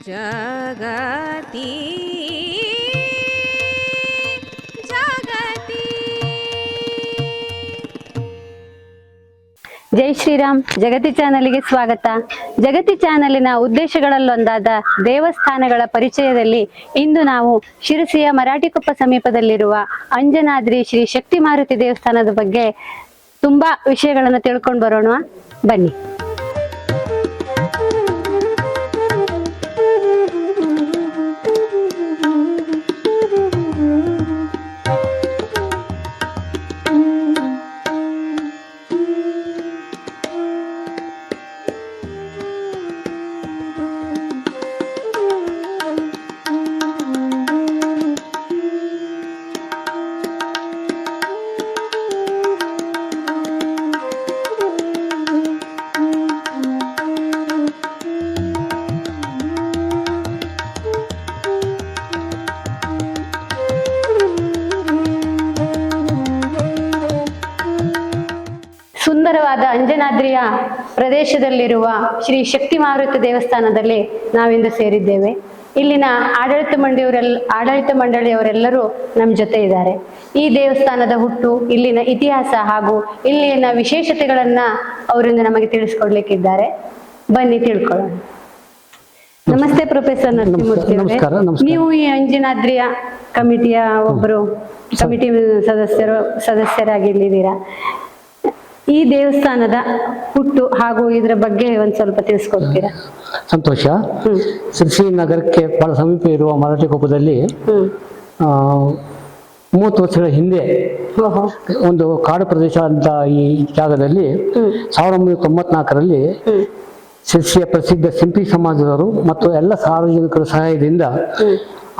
ಜಗತಿ ಜಗತಿ. ಜೈ ಶ್ರೀರಾಮ್. ಜಗತಿ ಚಾನಲ್ಗೆ ಸ್ವಾಗತ. ಜಗತಿ ಚಾನಲಿನ ಉದ್ದೇಶಗಳಲ್ಲೊಂದಾದ ದೇವಸ್ಥಾನಗಳ ಪರಿಚಯದಲ್ಲಿ ಇಂದು ನಾವು ಶಿರಸಿಯ ಮರಾಠಿಕೊಪ್ಪ ಸಮೀಪದಲ್ಲಿರುವ ಅಂಜನಾದ್ರಿ ಶ್ರೀ ಶಕ್ತಿ ಮಾರುತಿ ದೇವಸ್ಥಾನದ ಬಗ್ಗೆ ತುಂಬಾ ವಿಷಯಗಳನ್ನು ತಿಳ್ಕೊಂಡು ಬರೋಣ, ಬನ್ನಿ. ಸುಂದರವಾದ ಅಂಜನಾದ್ರಿಯ ಪ್ರದೇಶದಲ್ಲಿರುವ ಶ್ರೀ ಶಕ್ತಿ ಮಾರುತಿ ದೇವಸ್ಥಾನದಲ್ಲಿ ನಾವಿಂದು ಸೇರಿದ್ದೇವೆ. ಇಲ್ಲಿನ ಆಡಳಿತ ಮಂಡಳಿಯವರೆಲ್ಲರೂ ನಮ್ಮ ಜೊತೆ ಇದ್ದಾರೆ. ಈ ದೇವಸ್ಥಾನದ ಹುಟ್ಟು, ಇಲ್ಲಿನ ಇತಿಹಾಸ ಹಾಗೂ ಇಲ್ಲಿನ ವಿಶೇಷತೆಗಳನ್ನ ಅವರಿಂದ ನಮಗೆ ತಿಳಿಸ್ಕೊಡ್ಲಿಕ್ಕಿದ್ದಾರೆ. ಬನ್ನಿ ತಿಳ್ಕೊಳ್ಳೋಣ. ನಮಸ್ತೆ ಪ್ರೊಫೆಸರ್ ನರಸಿಂಹಮೂರ್ತಿ ಅವರೇ. ನೀವು ಈ ಅಂಜನಾದ್ರಿಯ ಕಮಿಟಿಯ ಒಬ್ಬರು ಕಮಿಟಿ ಸದಸ್ಯರಾಗಿ ಇಲ್ಲಿದ್ದೀರಾ. ಈ ದೇವಸ್ಥಾನದ ಹುಟ್ಟು ಹಾಗೂ ಇದರ ಬಗ್ಗೆ ಒಂದ್ ಸ್ವಲ್ಪ ತಿಳಿಸ್ಕೊಡ್ತೀರಾ? ಸಂತೋಷ. ಶಿರಸಿ ನಗರಕ್ಕೆ ಬಹಳ ಸಮೀಪ ಇರುವ ಮರಾಠಿಕೊಪ್ಪದಲ್ಲಿ 30 ವರ್ಷಗಳ ಹಿಂದೆ ಒಂದು ಕಾಡು ಪ್ರದೇಶ ಅಂತ ಈ ಜಾಗದಲ್ಲಿ 1994ರಲ್ಲಿ ಶಿರಸಿಯ ಪ್ರಸಿದ್ಧ ಸಿಂಪಿ ಸಮಾಜದವರು ಮತ್ತು ಎಲ್ಲ ಸಾರ್ವಜನಿಕರ ಸಹಾಯದಿಂದ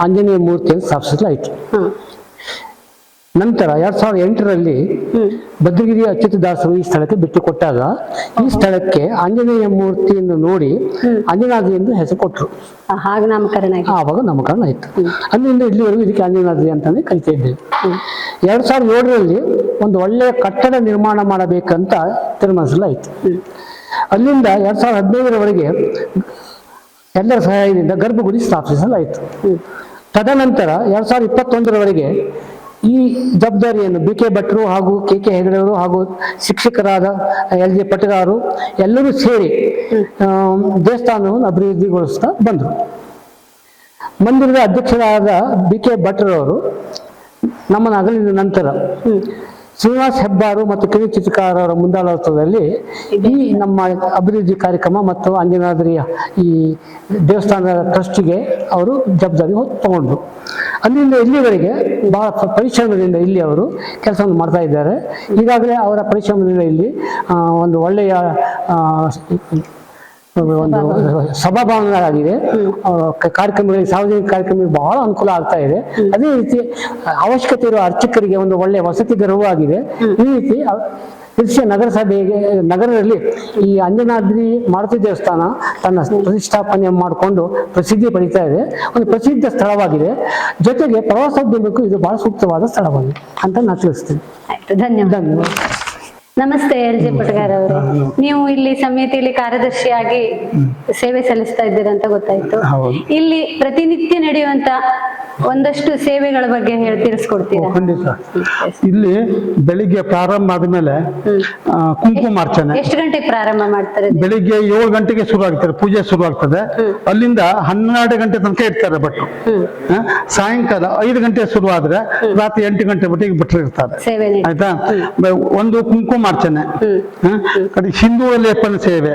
ಆಂಜನೇಯ ಮೂರ್ತಿಯನ್ನು ಸ್ಥಾಪಿಸಲಾಯಿತು. ನಂತರ 2008ರಲ್ಲಿ ಭದ್ರಗಿರಿಯ ಅಚ್ಯುತದಾಸರು ಈ ಸ್ಥಳಕ್ಕೆ ಬಿಟ್ಟು ಕೊಟ್ಟಾಗ ಈ ಸ್ಥಳಕ್ಕೆ ಆಂಜನೇಯ ಮೂರ್ತಿಯನ್ನು ನೋಡಿ ಅಂಜನಾದ್ರಿ ಎಂದು ಹೆಸರು ಕೊಟ್ಟರು. ಆವಾಗ ನಾಮಕರಣ ಆಯ್ತು. ಅಲ್ಲಿಂದ ಇಲ್ಲಿವರೆಗೂ ಇದಕ್ಕೆ ಅಂಜನಾದ್ರಿ ಅಂತಾನೆ ಕರಿತಾ ಇದ್ದೇವೆ. 2007ರಲ್ಲಿ ಒಂದು ಒಳ್ಳೆಯ ಕಟ್ಟಡ ನಿರ್ಮಾಣ ಮಾಡಬೇಕಂತ ತೀರ್ಮಾನಿಸಲಾಯಿತು. ಅಲ್ಲಿಂದ 2015ರವರೆಗೆ ಎಲ್ಲರ ಸಹಾಯದಿಂದ ಗರ್ಭಗುಡಿ ಸ್ಥಾಪಿಸಲಾಯಿತು. ತದನಂತರ 2021ರವರೆಗೆ ಈ ಜವಾಬ್ದಾರಿಯನ್ನು BK ಭಟ್ರು ಹಾಗೂ KK ಹೆಗಡೆಯವರು ಹಾಗೂ ಶಿಕ್ಷಕರಾದ LJ ಪಟಗಾರು ಎಲ್ಲರೂ ಸೇರಿ ದೇವಸ್ಥಾನವನ್ನು ಅಭಿವೃದ್ಧಿಗೊಳಿಸ್ತಾ ಬಂದರು. ಮಂದಿರದ ಅಧ್ಯಕ್ಷರಾದ BK ಭಟ್ರವರು ನಮ್ಮನ್ನು ಅಗಲಿದ ನಂತರ ಶ್ರೀನಿವಾಸ್ ಹೆಬ್ಬಾರು ಮತ್ತು ಕಿರು ಚಿತ್ರಕಾರರ ಮುಂದಾಳತ್ವದಲ್ಲಿ ಈ ನಮ್ಮ ಅಭಿವೃದ್ಧಿ ಕಾರ್ಯಕ್ರಮ ಮತ್ತು ಅಂಜನಾದ್ರಿಯ ಈ ದೇವಸ್ಥಾನದ ಟ್ರಸ್ಟಿಗೆ ಅವರು ಜವಾಬ್ದಾರಿ ತಗೊಂಡ್ರು. ಅಲ್ಲಿಂದ ಇಲ್ಲಿವರೆಗೆ ಬಹಳ ಪರಿಶ್ರಮದಿಂದ ಇಲ್ಲಿ ಅವರು ಕೆಲಸವನ್ನು ಮಾಡ್ತಾ ಇದ್ದಾರೆ. ಈಗಾಗಲೇ ಅವರ ಪರಿಶ್ರಮದಿಂದ ಇಲ್ಲಿ ಒಂದು ಒಳ್ಳೆಯ ಒಂದು ಸಭಾಭವನಗಳಾಗಿದೆ. ಕಾರ್ಯಕ್ರಮಗಳಿಗೆ, ಸಾರ್ವಜನಿಕ ಕಾರ್ಯಕ್ರಮಗಳಿಗೆ ಬಹಳ ಅನುಕೂಲ ಆಗ್ತಾ ಇದೆ. ಅದೇ ರೀತಿ ಅವಶ್ಯಕತೆ ಇರುವ ಅರ್ಚಕರಿಗೆ ಒಂದು ಒಳ್ಳೆಯ ವಸತಿ ಗೃಹವಾಗಿದೆ. ಈ ರೀತಿ ಶಿರಸಿಯ ನಗರದಲ್ಲಿ ಈ ಅಂಜನಾದ್ರಿ ಮಾರುತಿ ದೇವಸ್ಥಾನ ತನ್ನ ಪ್ರತಿಷ್ಠಾಪನೆ ಮಾಡಿಕೊಂಡು ಪ್ರಸಿದ್ಧಿ ಪಡಿತಾ ಇದೆ. ಒಂದು ಪ್ರಸಿದ್ಧ ಸ್ಥಳವಾಗಿದೆ. ಜೊತೆಗೆ ಪ್ರವಾಸೋದ್ಯಮಕ್ಕೂ ಇದು ಬಹಳ ಸೂಕ್ತವಾದ ಸ್ಥಳವಾಗಿದೆ ಅಂತ ನಾನು ತಿಳಿಸ್ತೀನಿ. ಧನ್ಯವಾದ. ನಮಸ್ತೆ LJ ಪಟಗಾರ್ ಅವರೇ. ನೀವು ಇಲ್ಲಿ ಸಮಿತಿಯಲ್ಲಿ ಕಾರ್ಯದರ್ಶಿಯಾಗಿ ಸೇವೆ ಸಲ್ಲಿಸ್ತಾ ಇದ್ದೀರಾ ಅಂತ ಗೊತ್ತಾಯ್ತು. ಇಲ್ಲಿ ಪ್ರತಿನಿತ್ಯ ನಡೆಯುವಂತ ಒಂದಷ್ಟು ಸೇವೆಗಳ ಬಗ್ಗೆ ತಿಳಿಸ್ಕೊಡ್ತೀರಾ? ಖಂಡಿತ. ಇಲ್ಲಿ ಬೆಳಿಗ್ಗೆ ಪ್ರಾರಂಭ ಆದ್ಮೇಲೆ ಕುಂಕುಮಾರ್ಚನೆ ಎಷ್ಟು ಗಂಟೆಗೆ ಪ್ರಾರಂಭ ಮಾಡ್ತಾರೆ? ಬೆಳಿಗ್ಗೆ 7 ಗಂಟೆಗೆ ಶುರು ಆಗ್ತಾರೆ, ಪೂಜೆ ಶುರು ಆಗ್ತದೆ. ಅಲ್ಲಿಂದ 12 ಗಂಟೆ ತನಕ ಇರ್ತಾರೆ ಭಟ್ರು. ಸಾಯಂಕಾಲ 5 ಗಂಟೆ ಶುರು ಆದ್ರೆ ರಾತ್ರಿ 8 ಗಂಟೆ ಮಟ್ಟಿಗೆ ಭಟ್ರು ಇರ್ತಾರೆ. ಆಯ್ತಾ? ಒಂದು ಕುಂಕುಮಾರ್ಚನೆ, ಸಿಂಧೂರ ಲೇಪನ ಸೇವೆ,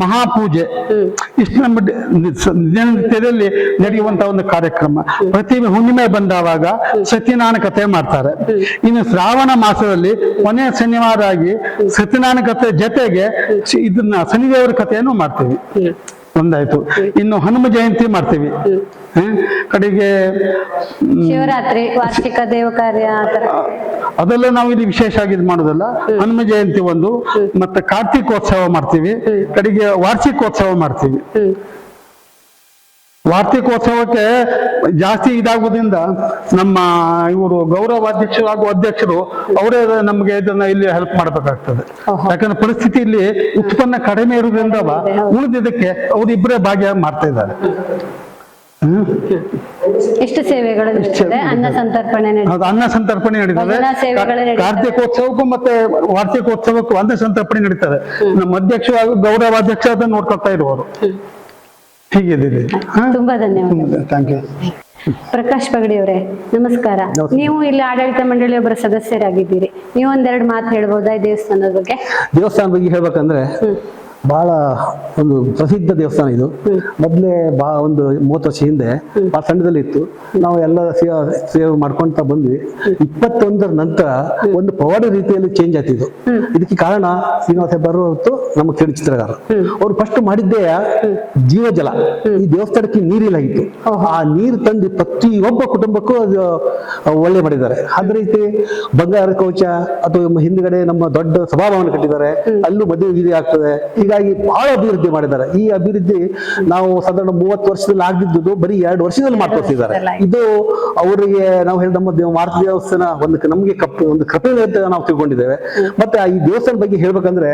ಮಹಾಪೂಜೆ, ಇಷ್ಟು ನಮ್ಮ ದಿನನಿತ್ಯದಲ್ಲಿ ನಡೆಯುವಂತಹ ಒಂದು ಕಾರ್ಯಕ್ರಮ. ಪ್ರತಿ ಹುಣ್ಣಿಮೆ ಬಂದಾವಾಗ ಸತ್ಯನಾರಾಯಣ ಕಥೆ ಮಾಡ್ತಾರೆ. ಇನ್ನು ಶ್ರಾವಣ ಮಾಸದಲ್ಲಿ ಕೊನೆಯ ಶನಿವಾರ ಆಗಿ ಸತ್ಯನಾರಾಯಣ ಕಥೆ ಜೊತೆಗೆ ಇದನ್ನ ಶನಿದೇವರ ಕಥೆಯನ್ನು ಮಾಡ್ತೀವಿ. ಒಂದಾಯ್ತು. ಇನ್ನು ಹನುಮ ಜಯಂತಿ ಮಾಡ್ತೀವಿ. ಕಡೆಗೆ ಶಿವರಾತ್ರಿ, ವಾರ್ಷಿಕ ದೇವ ಕಾರ್ಯ ಅದೆಲ್ಲ ನಾವು ಇಲ್ಲಿ ವಿಶೇಷ ಆಗಿ ಮಾಡೋದಲ್ಲ. ಹನುಮ ಜಯಂತಿ ಒಂದು, ಮತ್ತೆ ಕಾರ್ತಿಕೋತ್ಸವ ಮಾಡ್ತೀವಿ. ಕಡೆಗೆ ವಾರ್ಷಿಕೋತ್ಸವ ಮಾಡ್ತೀವಿ. ವಾರ್ಷಿಕೋತ್ಸವಕ್ಕೆ ಜಾಸ್ತಿ ಇದಾಗೋದ್ರಿಂದ ನಮ್ಮ ಇವರು ಗೌರವಾಧ್ಯಕ್ಷರು ಹಾಗೂ ಅಧ್ಯಕ್ಷರು ಅವರೇ ನಮ್ಗೆ ಇದನ್ನ ಇಲ್ಲಿ ಹೆಲ್ಪ್ ಮಾಡ್ಬೇಕಾಗ್ತದೆ. ಯಾಕಂದ್ರೆ ಪರಿಸ್ಥಿತಿ ಇಲ್ಲಿ ಉತ್ಪನ್ನ ಕಡಿಮೆ ಇರೋದ್ರಿಂದ ಉಳಿದಿದ್ದಕ್ಕೆ ಅವರಿಬ್ಬರೇ ಭಾಗಿಯಾಗಿ ಮಾಡ್ತಾ ಇದ್ದಾರೆ. ಎಷ್ಟು ಸೇವೆಗಳು ನಡೀತದೆ? ಅನ್ನ ಸಂತರ್ಪಣೆ ಅನ್ನ ಸಂತರ್ಪಣೆ ನಡೀತದೆ. ಕಾರ್ತಿಕೋತ್ಸವಕ್ಕೂ ಮತ್ತೆ ವಾರ್ಷಿಕೋತ್ಸವಕ್ಕೂ ಅನ್ನ ಸಂತರ್ಪಣೆ ನಡೀತದೆ. ನಮ್ಮ ಅಧ್ಯಕ್ಷ ಹಾಗೂ ಗೌರವಾಧ್ಯಕ್ಷ ಅದನ್ನು ನೋಡ್ಕೊಳ್ತಾ ಇರುವರು. ಹೀಗಿದೆ. ತುಂಬಾ ಧನ್ಯವಾದ. Thank you. ಪ್ರಕಾಶ್ ಪಗಡಿ ಅವರೇ, ನಮಸ್ಕಾರ. ನೀವು ಇಲ್ಲಿ ಆಡಳಿತ ಮಂಡಳಿಯೊಬ್ಬರ ಸದಸ್ಯರಾಗಿದ್ದೀರಿ. ನೀವು ಒಂದೆರಡು ಮಾತು ಹೇಳ್ಬೋದಾ ಈ ದೇವಸ್ಥಾನದ ಬಗ್ಗೆ? ದೇವಸ್ಥಾನ ಬಗ್ಗೆ ಹೇಳ್ಬೇಕಂದ್ರೆ ಬಹಳ ಒಂದು ಪ್ರಸಿದ್ಧ ದೇವಸ್ಥಾನ ಇದು. ಮೊದಲೇ ಒಂದು 30 ವರ್ಷ ಹಿಂದೆ ಆ ಸಣ್ಣದಲ್ಲಿ ಇತ್ತು. ನಾವು ಎಲ್ಲ ಸೇವೆ ಮಾಡ್ಕೊಂತ ಬಂದ್ವಿ. 21ರ ನಂತರ ಒಂದು ಪವಾಡ ರೀತಿಯಲ್ಲಿ ಚೇಂಜ್ ಆಗ್ತಿದ್ದು. ಇದಕ್ಕೆ ಕಾರಣ ಶ್ರೀನಿವಾಸ ಹೆಬ್ಬಾರ್ ಹೊತ್ತು ನಮ್ಮ ಕಿರು ಚಿತ್ರಗಾರ ಅವ್ರು ಫಸ್ಟ್ ಮಾಡಿದ್ದೇ ಜೀವಜಲ. ಈ ದೇವಸ್ಥಾನಕ್ಕೆ ನೀರಿಲ್ಲಾಗಿತ್ತು. ಆ ನೀರು ತಂದು ಪ್ರತಿಯೊಬ್ಬ ಕುಟುಂಬಕ್ಕೂ ಅದು ಒಳ್ಳೆ ಮಾಡಿದ್ದಾರೆ. ಅದೇ ರೀತಿ ಬಂಗಾರ ಕವಚ ಅಥವಾ ಹಿಂದ್ಗಡೆ ನಮ್ಮ ದೊಡ್ಡ ಸಭಾಭವನ ಕಟ್ಟಿದ್ದಾರೆ. ಅಲ್ಲೂ ಮದುವೆ ಗಿರಿ ಆಗ್ತದೆ. ಹೀಗಾಗಿ ಬಹಳ ಅಭಿವೃದ್ಧಿ ಮಾಡಿದ್ದಾರೆ. ಈ ಅಭಿವೃದ್ಧಿ ನಾವು ಸಾಧಾರಣ 30 ವರ್ಷದಲ್ಲಿ ಆಗಿದ್ದು ಬರೀ 2 ವರ್ಷದಲ್ಲಿ ಮಾಡ್ಕೊಡ್ತಿದ್ದಾರೆ. ಇದು ಅವರಿಗೆ ನಾವು ಹೇಳಿದ ನಮ್ಮ ಮಾರುತಿ ದೇವಸ್ಥಾನ ನಮಗೆ ಒಂದು ಕೃಪೆ ಅಂತ ನಾವು ತಿಳ್ಕೊಂಡಿದ್ದೇವೆ. ಮತ್ತೆ ಈ ದೇವಸ್ಥಾನ ಬಗ್ಗೆ ಹೇಳ್ಬೇಕಂದ್ರೆ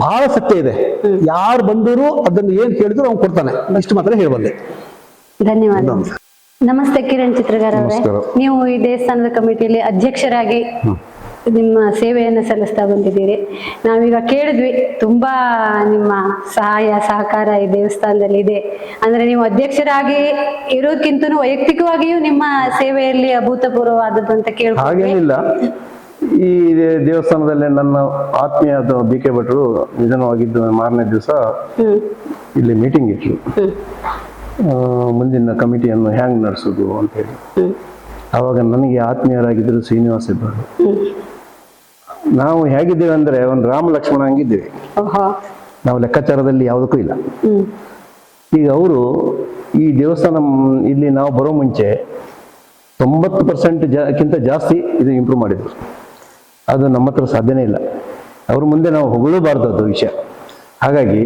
ಬಹಳ ಸತ್ಯ ಇದೆ. ಯಾರು ಬಂದರೂ ಅದನ್ನು ಏನ್ ಕೇಳಿದ್ರು ಅವ್ನು ಕೊಡ್ತಾನೆ. ಇಷ್ಟು ಮಾತ್ರ ಹೇಳ್ಬಲ್ಲೆ. ಧನ್ಯವಾದ. ನಮಸ್ತೆ ಕಿರಣ್ ಚಿತ್ರಗಾರ ಅವರೇ, ನೀವು ಈ ದೇವಸ್ಥಾನದ ಕಮಿಟಿಯಲ್ಲಿ ಅಧ್ಯಕ್ಷರಾಗಿ ನಿಮ್ಮ ಸೇವೆಯನ್ನು ಸಲ್ಲಿಸ್ತಾ ಬಂದಿದ್ದೀರಿ. ನಾವೀಗ ಕೇಳಿದ್ವಿ, ತುಂಬಾ ನಿಮ್ಮ ಸಹಾಯ ಸಹಕಾರ ಈ ದೇವಸ್ಥಾನದಲ್ಲಿ ಇದೆ. ಅಂದ್ರೆ ನೀವು ಅಧ್ಯಕ್ಷರಾಗಿ ಇರೋದಕ್ಕಿಂತ ವೈಯಕ್ತಿಕವಾಗಿಯೂ ನಿಮ್ಮ ಸೇವೆಯಲ್ಲಿ ಅಭೂತಪೂರ್ವವಾದದ್ದು ಅಂತ ಕೇಳ್ಬೋದು. ಹಾಗೇನಿಲ್ಲ. ಈ ದೇವಸ್ಥಾನದಲ್ಲಿ ನನ್ನ ಆತ್ಮೀಯ BK ಭಟ್ರು ನಿಧನವಾಗಿದ್ದು ಮಾರನೇ ದಿವಸ ಇಲ್ಲಿ ಮೀಟಿಂಗ್ ಇಟ್ರು. ಮುಂದಿನ ಕಮಿಟಿಯನ್ನು ಹ್ಯಾಂಗ್ ನಡೆಸೋದು ಅಂತ ಹೇಳಿ. ಆವಾಗ ನನಗೆ ಆತ್ಮೀಯರಾಗಿದ್ದರು ಶ್ರೀನಿವಾಸ ಹೆಬ್ಬಾರ್. ನಾವು ಹೇಗಿದ್ದೇವೆ ಅಂದ್ರೆ ಒಂದು ರಾಮ ಲಕ್ಷ್ಮಣ ಹಂಗಿದ್ದೇವೆ. ನಾವು ಲೆಕ್ಕಾಚಾರದಲ್ಲಿ ಯಾವುದಕ್ಕೂ ಇಲ್ಲ. ಈಗ ಅವರು ಈ ದೇವಸ್ಥಾನ ಇಲ್ಲಿ ನಾವು ಬರೋ ಮುಂಚೆ 90% ಕ್ಕಿಂತ ಜಾಸ್ತಿ ಇದು ಇಂಪ್ರೂವ್ ಮಾಡಿದ್ರು. ಅದು ನಮ್ಮ ಹತ್ರ ಸಾಧ್ಯನೇ ಇಲ್ಲ. ಅವ್ರ ಮುಂದೆ ನಾವು ಹೊಗಳಬಾರ್ದು ಅದು ವಿಷಯ. ಹಾಗಾಗಿ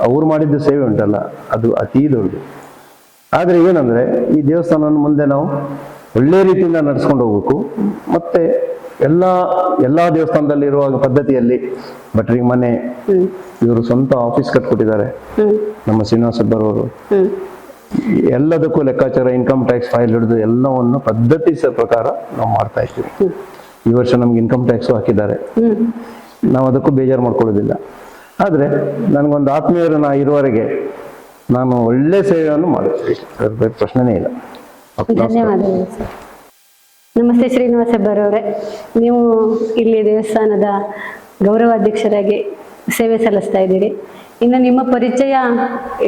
ಅವ್ರು ಮಾಡಿದ್ದ ಸೇವೆ ಉಂಟಲ್ಲ, ಅದು ಅತೀ ದೊಡ್ಡದು. ಆದರೆ ಏನಂದ್ರೆ ಈ ದೇವಸ್ಥಾನವನ್ನು ಮುಂದೆ ನಾವು ಒಳ್ಳೆ ರೀತಿಯಿಂದ ನಡೆಸ್ಕೊಂಡು ಹೋಗ್ಬೇಕು. ಮತ್ತೆ ಎಲ್ಲಾ ದೇವಸ್ಥಾನದಲ್ಲಿ ಇರುವ ಪದ್ಧತಿಯಲ್ಲಿ ಭಟ್ರಿಗೆ ಮನೆ, ಇವರು ಸ್ವಂತ ಆಫೀಸ್ ಕಟ್ಕೊಟ್ಟಿದ್ದಾರೆ ನಮ್ಮ ಶ್ರೀನಿವಾಸ ಹೆಬ್ಬಾರ್ ಅವರು. ಎಲ್ಲದಕ್ಕೂ ಲೆಕ್ಕಾಚಾರ, ಇನ್ಕಮ್ ಟ್ಯಾಕ್ಸ್ ಫೈಲ್ ಹಿಡಿದು ಎಲ್ಲವನ್ನು ಪದ್ಧತಿ ಪ್ರಕಾರ ನಾವು ಮಾಡ್ತಾ ಇದ್ದೀವಿ. ಈ ವರ್ಷ ನಮ್ಗೆ ಇನ್ಕಮ್ ಟ್ಯಾಕ್ಸು ಹಾಕಿದ್ದಾರೆ. ನಾವು ಅದಕ್ಕೂ ಬೇಜಾರು ಮಾಡ್ಕೊಳ್ಳೋದಿಲ್ಲ. ಆದ್ರೆ ನನಗೊಂದು ಆತ್ಮೀಯರು ಇರುವವರೆಗೆ ನಾನು ಒಳ್ಳೆ ಸೇವೆಯನ್ನು ಮಾಡುತ್ತೀನಿ. ಅದ್ರ ಪ್ರಶ್ನೆನೇ ಇಲ್ಲ. ಧನ್ಯವಾದಗಳು ಸರ್. ನಮಸ್ತೆ ಶ್ರೀನಿವಾಸ ಹೆಬ್ಬಾರ್ ಅವರೇ, ನೀವು ಇಲ್ಲಿ ದೇವಸ್ಥಾನದ ಗೌರವಾಧ್ಯಕ್ಷರಾಗಿ ಸೇವೆ ಸಲ್ಲಿಸ್ತಾ ಇದ್ದೀರಿ. ಇನ್ನು ನಿಮ್ಮ ಪರಿಚಯ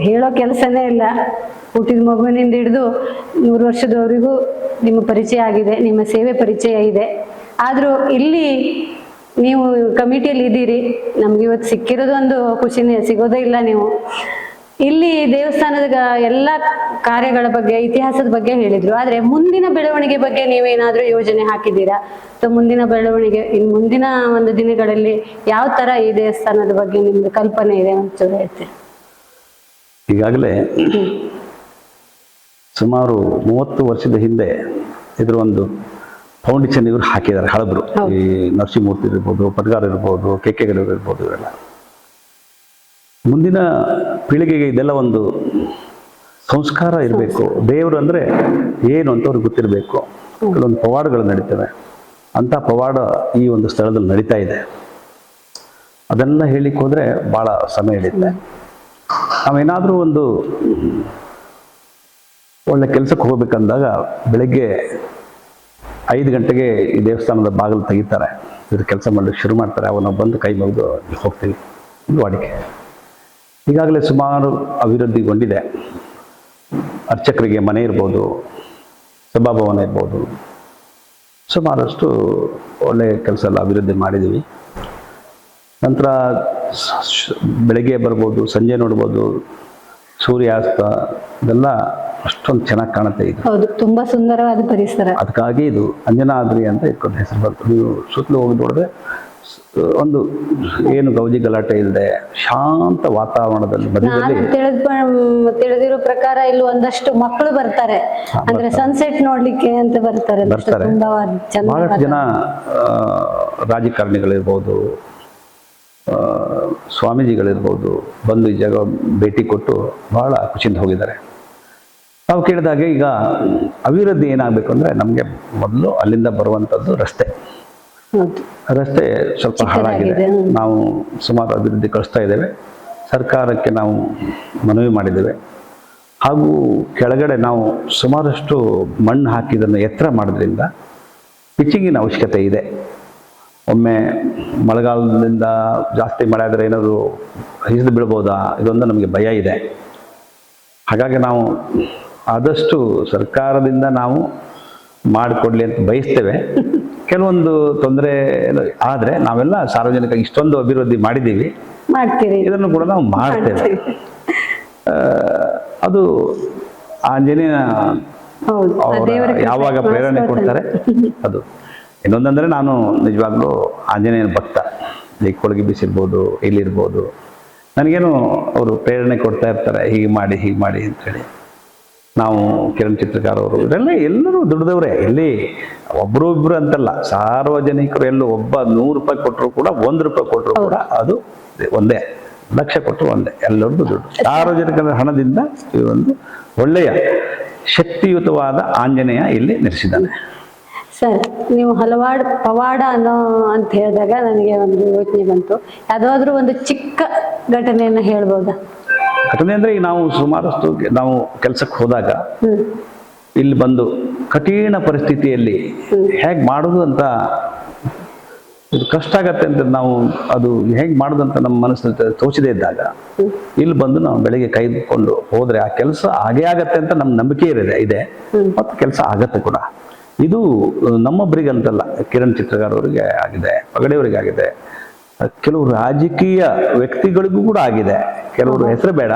ಹೇಳೋ ಕೆಲಸನೇ ಇಲ್ಲ. ಹುಟ್ಟಿದ ಮಗುವಿನಿಂದ ಹಿಡಿದು 100 ವರ್ಷದವರೆಗೂ ನಿಮ್ಮ ಪರಿಚಯ ಆಗಿದೆ, ನಿಮ್ಮ ಸೇವೆ ಪರಿಚಯ ಇದೆ. ಆದರೂ ಇಲ್ಲಿ ನೀವು ಕಮಿಟಿಯಲ್ಲಿ ಇದ್ದೀರಿ. ನಮ್ಗೆ ಇವತ್ತು ಸಿಕ್ಕಿರೋದು ಒಂದು ಖುಷಿನೇ, ಸಿಗೋದೇ ಇಲ್ಲ. ನೀವು ಇಲ್ಲಿ ದೇವಸ್ಥಾನದ ಎಲ್ಲ ಕಾರ್ಯಗಳ ಬಗ್ಗೆ, ಇತಿಹಾಸದ ಬಗ್ಗೆ ಹೇಳಿದ್ರು. ಆದ್ರೆ ಮುಂದಿನ ಬೆಳವಣಿಗೆ ಬಗ್ಗೆ ನೀವೇನಾದ್ರೂ ಯೋಜನೆ ಹಾಕಿದ್ದೀರಾ? ಅಥವಾ ಮುಂದಿನ ಬೆಳವಣಿಗೆ ಮುಂದಿನ ಒಂದು ದಿನಗಳಲ್ಲಿ ಯಾವ ತರ ಈ ದೇವಸ್ಥಾನದ ಬಗ್ಗೆ ನಿಮ್ದು ಕಲ್ಪನೆ ಇದೆ ಅಂತ ಹೇಳ್ತೀರಿ? ಈಗಾಗಲೇ ಸುಮಾರು 30 ವರ್ಷದ ಹಿಂದೆ ಇದ್ರ ಒಂದು ಫೌಂಡೇಶನ್ ಇವರು ಹಾಕಿದ್ದಾರೆ ಹಳಬ್ರು. ಈ ನರಸಿಂಹಮೂರ್ತಿ ಇರ್ಬೋದು, ಪಟ್ಗಾರ್ ಇರ್ಬೋದು, ಕೆಕೆಗಡೂರು ಇರ್ಬೋದು, ಇವೆಲ್ಲ ಮುಂದಿನ ಪೀಳಿಗೆಗೆ ಇದೆಲ್ಲ ಒಂದು ಸಂಸ್ಕಾರ ಇರಬೇಕು. ದೇವರು ಅಂದ್ರೆ ಏನು ಅಂತ ಅವ್ರಿಗೆ ಗೊತ್ತಿರಬೇಕು. ಕೆಲವೊಂದು ಪವಾಡಗಳು ನಡೀತವೆ. ಅಂತ ಪವಾಡ ಈ ಒಂದು ಸ್ಥಳದಲ್ಲಿ ನಡೀತಾ ಇದೆ. ಅದೆಲ್ಲ ಹೇಳಿಕ್ಕೆ ಹೋದ್ರೆ ಬಹಳ ಸಮಯ ಹಿಡಿಯುತ್ತೆ. ನಾವೇನಾದ್ರೂ ಒಂದು ಒಳ್ಳೆ ಕೆಲಸಕ್ಕೆ ಹೋಗ್ಬೇಕಂದಾಗ ಬೆಳಗ್ಗೆ 5 ಗಂಟೆಗೆ ಈ ದೇವಸ್ಥಾನದ ಬಾಗಿಲು ತೆಗಿತಾರೆ. ಇವ್ರು ಕೆಲಸ ಮಾಡ್ಲಿಕ್ಕೆ ಶುರು ಮಾಡ್ತಾರೆ. ಅವನ್ನ ಬಂದು ಕೈ ಮುಗಿದು ಹೋಗ್ತೀವಿ. ಇದು ವಾಡಿಕೆ. ಈಗಾಗಲೇ ಸುಮಾರು ಅಭಿವೃದ್ಧಿಗೊಂಡಿದೆ. ಅರ್ಚಕರಿಗೆ ಮನೆ ಇರ್ಬೋದು, ಸಭಾಭವನ ಇರ್ಬೋದು, ಸುಮಾರಷ್ಟು ಒಳ್ಳೆಯ ಕೆಲಸ ಎಲ್ಲ ಅಭಿವೃದ್ಧಿ ಮಾಡಿದ್ದೀವಿ. ನಂತರ ಬೆಳಗ್ಗೆ ಬರ್ಬೋದು, ಸಂಜೆ ನೋಡ್ಬೋದು, ಸೂರ್ಯಾಸ್ತ ಇದೆಲ್ಲ ಅಷ್ಟೊಂದು ಚೆನ್ನಾಗಿ ಕಾಣುತ್ತೆ. ಇದು ಹೌದು, ತುಂಬಾ ಸುಂದರವಾದ ಪರಿಸರ. ಅದಕ್ಕಾಗಿ ಇದು ಅಂಜನಾದ್ರಿ ಅಂತ ಇಟ್ಕೊಂಡು ಹೆಸರು ಬಂತು. ನೀವು ಸುತ್ತಲೂ ಹೋಗಿ ನೋಡಿದ್ರೆ ಒಂದು ಏನು ಗೌಜಿ ಗಲಾಟೆ ಇಲ್ಲದೆ ಶಾಂತ ವಾತಾವರಣದಲ್ಲಿ ಮಧ್ಯದಲ್ಲಿ ನಾನು ತಿಳಿದಿರೋ ಪ್ರಕಾರ ಇಲ್ಲಿ ಒಂದಷ್ಟು ಮಕ್ಕಳು ಬರ್ತಾರೆ, ಅಂದ್ರೆ ಸನ್ಸೆಟ್ ನೋಡ್ಲಿಕ್ಕೆ ಅಂತ ಬರ್ತಾರೆ. ತುಂಬಾ ಚಂದ. ಬಹಳಷ್ಟು ಜನ ರಾಜಕಾರಣಿಗಳಿರ್ಬೋದು, ಸ್ವಾಮೀಜಿಗಳಿರ್ಬೋದು ಬಂದು ಈ ಜಾಗ ಭೇಟಿ ಕೊಟ್ಟು ಬಹಳ ಖುಷಿಯಿಂದ ಹೋಗಿದ್ದಾರೆ. ನಾವು ಕೇಳಿದಾಗೆ ಈಗ ಅಭಿವೃದ್ಧಿ ಏನಾಗಬೇಕು ಅಂದರೆ ನಮಗೆ ಮೊದಲು ಅಲ್ಲಿಂದ ಬರುವಂಥದ್ದು ರಸ್ತೆ ಸ್ವಲ್ಪ ಹಾಳಾಗಿದೆ. ನಾವು ಸುಮಾರು ಅಭಿವೃದ್ಧಿ ಕಳಿಸ್ತಾ ಇದ್ದೇವೆ. ಸರ್ಕಾರಕ್ಕೆ ನಾವು ಮನವಿ ಮಾಡಿದ್ದೇವೆ. ಹಾಗೂ ಕೆಳಗಡೆ ನಾವು ಸುಮಾರಷ್ಟು ಮಣ್ಣು ಹಾಕಿದ್ದನ್ನು ಎತ್ತರ ಮಾಡೋದ್ರಿಂದ ಪಿಚ್ಚಿಂಗಿನ ಅವಶ್ಯಕತೆ ಇದೆ. ಒಮ್ಮೆ ಮಳೆಗಾಲದಿಂದ ಜಾಸ್ತಿ ಮಳೆ ಆದರೆ ಏನಾದರೂ ಹಿಡಿದು ಬೀಳ್ಬೋದಾ, ಇದೊಂದು ನಮಗೆ ಭಯ ಇದೆ. ಹಾಗಾಗಿ ನಾವು ಆದಷ್ಟು ಸರ್ಕಾರದಿಂದ ನಾವು ಮಾಡಿಕೊಡ್ಲಿ ಅಂತ ಬಯಸ್ತೇವೆ. ಕೆಲವೊಂದು ತೊಂದರೆ ಆದರೆ ನಾವೆಲ್ಲ ಸಾರ್ವಜನಿಕ ಇಷ್ಟೊಂದು ಅಭಿವೃದ್ಧಿ ಮಾಡಿದ್ದೀವಿ, ಇದನ್ನು ಕೂಡ ನಾವು ಮಾಡ್ತೇವೆ. ಅದು ಆಂಜನೇಯ ಯಾವಾಗ ಪ್ರೇರಣೆ ಕೊಡ್ತಾರೆ ಅದು. ಇನ್ನೊಂದಂದ್ರೆ ನಾನು ನಿಜವಾಗ್ಲೂ ಆಂಜನೇಯನ ಭಕ್ತ. ಈ ಕೊಳಗಿ ಬಿಸಿರ್ಬೋದು, ಇಲ್ಲಿರ್ಬೋದು, ನನಗೇನು ಅವರು ಪ್ರೇರಣೆ ಕೊಡ್ತಾ ಇರ್ತಾರೆ, ಹೀಗೆ ಮಾಡಿ ಅಂತೇಳಿ. ನಾವು ಕಿರಣ್ ಚಿತ್ರಕಾರ ಅವರು ಇವರೆಲ್ಲ ಎಲ್ಲರೂ ದುಡ್ದವ್ರೆ. ಎಲ್ಲಿ ಒಬ್ರು ಇಬ್ರು ಅಂತಲ್ಲ, ಸಾರ್ವಜನಿಕರು ಎಲ್ಲೂ ಒಬ್ಬ 100 ರೂಪಾಯಿ ಕೊಟ್ಟರು ಕೂಡ 1 ರೂಪಾಯಿ ಕೊಟ್ಟರು ಕೂಡ ಅದು ಒಂದೇ, 1 ಲಕ್ಷ ಕೊಟ್ಟರು ಒಂದೇ, ಎಲ್ಲರದ್ದು ದುಡ್ಡು. ಸಾರ್ವಜನಿಕರ ಹಣದಿಂದ ಈ ಒಂದು ಒಳ್ಳೆಯ ಶಕ್ತಿಯುತವಾದ ಆಂಜನೇಯ ಇಲ್ಲಿ ನೆಲೆಸಿದ್ದಾನೆ. ಸರ್, ನೀವು ಹಲವಾರು ಪವಾಡ ಅಂತ ಹೇಳಿದಾಗ ನನಗೆ ಒಂದು ಯೋಚನೆ ಬಂತು. ಯಾವುದಾದ್ರೂ ಒಂದು ಚಿಕ್ಕ ಘಟನೆಯನ್ನು ಹೇಳ್ಬೋದಾ? ಘಟನೆ ಅಂದ್ರೆ ಈಗ ನಾವು ಸುಮಾರಷ್ಟು ನಾವು ಕೆಲಸಕ್ಕೆ ಹೋದಾಗ ಇಲ್ಲಿ ಬಂದು ಕಠಿಣ ಪರಿಸ್ಥಿತಿಯಲ್ಲಿ ಹೇಗೆ ಮಾಡೋದು ಅಂತ ಇದು ಕಷ್ಟ ಆಗತ್ತೆ ಅಂತ ನಾವು ಅದು ಹೇಗೆ ಮಾಡೋದು ಅಂತ ನಮ್ಮ ಮನಸ್ಸಿನಲ್ಲಿ ತೋಚದೇ ಇದ್ದಾಗ ಇಲ್ಲಿ ಬಂದು ನಾವು ಬೆಳಿಗ್ಗೆ ಕೈಕೊಂಡು ಹೋದ್ರೆ ಆ ಕೆಲಸ ಹಾಗೇ ಆಗತ್ತೆ ಅಂತ ನಮ್ಮ ನಂಬಿಕೆ ಇದೆ ಮತ್ತು ಕೆಲಸ ಆಗತ್ತೆ ಕೂಡ. ಇದು ನಮ್ಮೊಬ್ಬರಿಗಂತಲ್ಲ, ಕಿರಣ್ ಚಿತ್ರಗಾರ್ ಅವರಿಗೆ ಆಗಿದೆ, ಪಗಡೆಯವರಿಗೆ ಆಗಿದೆ, ಕೆಲವು ರಾಜಕೀಯ ವ್ಯಕ್ತಿಗಳಿಗೂ ಕೂಡ ಆಗಿದೆ. ಕೆಲವರು ಹೆಸರು ಬೇಡ,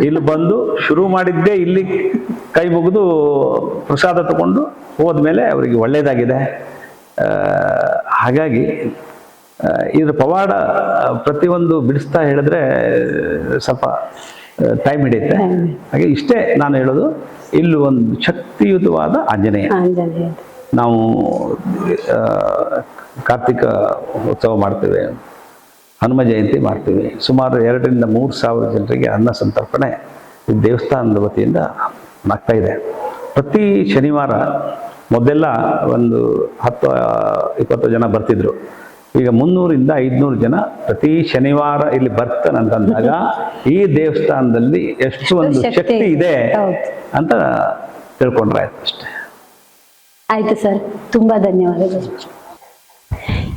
ಇಲ್ಲಿ ಬಂದು ಶುರು ಮಾಡಿದ್ದೇ ಇಲ್ಲಿ ಕೈ ಮುಗಿದು ಪ್ರಸಾದ ತಗೊಂಡು ಹೋದ್ಮೇಲೆ ಅವರಿಗೆ ಒಳ್ಳೇದಾಗಿದೆ. ಹಾಗಾಗಿ ಇದ್ರ ಪವಾಡ ಪ್ರತಿಯೊಂದು ಬಿಡಿಸ್ತಾ ಹೇಳಿದ್ರೆ ಸ್ವಲ್ಪ ಟೈಮ್ ಹಿಡಿಯುತ್ತೆ. ಹಾಗೆ ಇಷ್ಟೇ ನಾನು ಹೇಳೋದು, ಇಲ್ಲಿ ಒಂದು ಶಕ್ತಿಯುತವಾದ ಆಂಜನೇಯ. ನಾವು ಕಾರ್ತಿಕ ಉತ್ಸವ ಮಾಡ್ತೇವೆ, ಹನುಮ ಜಯಂತಿ ಮಾಡ್ತೀವಿ. ಸುಮಾರು 2,000 ರಿಂದ 3,000 ಜನರಿಗೆ ಅನ್ನ ಸಂತರ್ಪಣೆ ಈ ದೇವಸ್ಥಾನದ ವತಿಯಿಂದ ಆಗ್ತಾ ಇದೆ. ಪ್ರತಿ ಶನಿವಾರ ಮೊದಲೆಲ್ಲ ಒಂದು 10-20 ಜನ ಬರ್ತಿದ್ರು. ಈಗ 300 ರಿಂದ 500 ಜನ ಪ್ರತಿ ಶನಿವಾರ ಇಲ್ಲಿ ಬರ್ತಾನಂತಂದಾಗ ಈ ದೇವಸ್ಥಾನದಲ್ಲಿ ಎಷ್ಟು ಒಂದು ಶಕ್ತಿ ಇದೆ ಅಂತ ತಿಳ್ಕೊಂಡ್ರೆ ಆಯ್ತು ಅಷ್ಟೇ. ಆಯ್ತು ಸರ್, ತುಂಬಾ ಧನ್ಯವಾದಗಳು.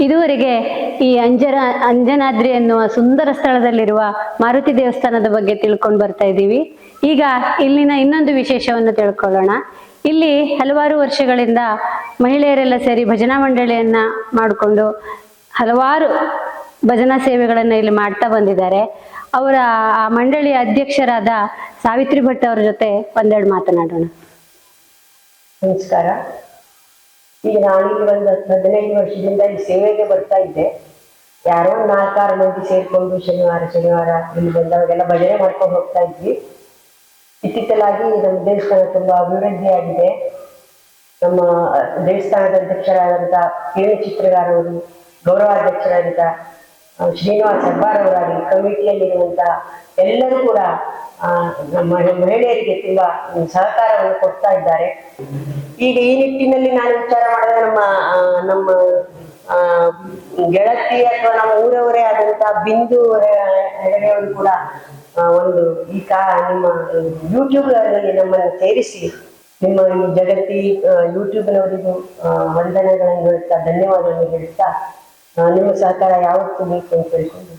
ಇದುವರೆಗೆ ಈ ಅಂಜನಾದ್ರಿ ಎನ್ನುವ ಸುಂದರ ಸ್ಥಳದಲ್ಲಿರುವ ಮಾರುತಿ ದೇವಸ್ಥಾನದ ಬಗ್ಗೆ ತಿಳ್ಕೊಂಡು ಬರ್ತಾ ಇದ್ದೀವಿ. ಈಗ ಇಲ್ಲಿನ ಇನ್ನೊಂದು ವಿಶೇಷವನ್ನು ತಿಳ್ಕೊಳ್ಳೋಣ. ಇಲ್ಲಿ ಹಲವಾರು ವರ್ಷಗಳಿಂದ ಮಹಿಳೆಯರೆಲ್ಲ ಸೇರಿ ಭಜನಾ ಮಂಡಳಿಯನ್ನ ಮಾಡಿಕೊಂಡು ಹಲವಾರು ಭಜನಾ ಸೇವೆಗಳನ್ನು ಇಲ್ಲಿ ಮಾಡ್ತಾ ಬಂದಿದ್ದಾರೆ. ಅವರ ಆ ಮಂಡಳಿಯ ಅಧ್ಯಕ್ಷರಾದ ಸಾವಿತ್ರಿ ಭಟ್ ಅವರ ಜೊತೆ ಒಂದೆರಡು ಮಾತನಾಡೋಣ. ನಮಸ್ಕಾರ. ಈಗ ನಾನೀಗ ಒಂದು 15 ವರ್ಷದಿಂದ ಈ ಸೇವೆಗೆ ಬರ್ತಾ ಇದ್ದೆ. ಯಾರೋ 4-6 ಮಂದಿ ಸೇರ್ಕೊಂಡು ಶನಿವಾರ ಇಲ್ಲಿ ಬಂದವಾಗೆಲ್ಲ ಭಜನೆ ಮಾಡ್ಕೊಂಡು ಹೋಗ್ತಾ ಇದ್ವಿ. ಇತ್ತೀಚಲಾಗಿ ನಮ್ಮ ದೇವಸ್ಥಾನ ತುಂಬಾ ಅಭಿವೃದ್ಧಿಯಾಗಿದೆ. ನಮ್ಮ ದೇವಸ್ಥಾನದ ಅಧ್ಯಕ್ಷರಾದಂಥ ಕಿರಣ್ ಚಿತ್ರಗಾರ್ ಅವರು, ಗೌರವಾಧ್ಯಕ್ಷರಾದಂಥ ಶ್ರೀನಿವಾಸ್ ಹೆಬ್ಬಾರ್ ಅವರಾಗಲಿ, ಕಮಿಟಿಯಲ್ಲಿರುವಂಥ ಎಲ್ಲರೂ ಕೂಡ ನಮ್ಮ ಮಹಿಳೆಯರಿಗೆ ತುಂಬಾ ಸಹಕಾರವನ್ನು ಕೊಡ್ತಾ ಇದ್ದಾರೆ. ಈಗ ಈ ನಿಟ್ಟಿನಲ್ಲಿ ನಾನು ವಿಚಾರ ಮಾಡಿದ್ರೆ ನಮ್ಮ ಗೆಳತಿ ಅಥವಾ ನಮ್ಮ ಊರವರೇ ಆದಂತ ಬಿಂದು ಹೆಗಡೆಯವರು ಕೂಡ ಒಂದು ನಿಮ್ಮ ಯೂಟ್ಯೂಬ್ ಗಳಲ್ಲಿ ನಮ್ಮನ್ನು ಸೇರಿಸಿ ನಿಮ್ಮ ಈ ಜಗತ್ತಿ ಯೂಟ್ಯೂಬ್ನವರಿಗೂ ವಂದನೆಗಳನ್ನು ಹೇಳುತ್ತಾ, ಧನ್ಯವಾದಗಳನ್ನು ಹೇಳುತ್ತಾ, ನಿಮ್ಮ ಸಹಕಾರ ಯಾವತ್ತೂ ಬೇಕು ಅಂತ ಹೇಳ್ಕೊಂಡು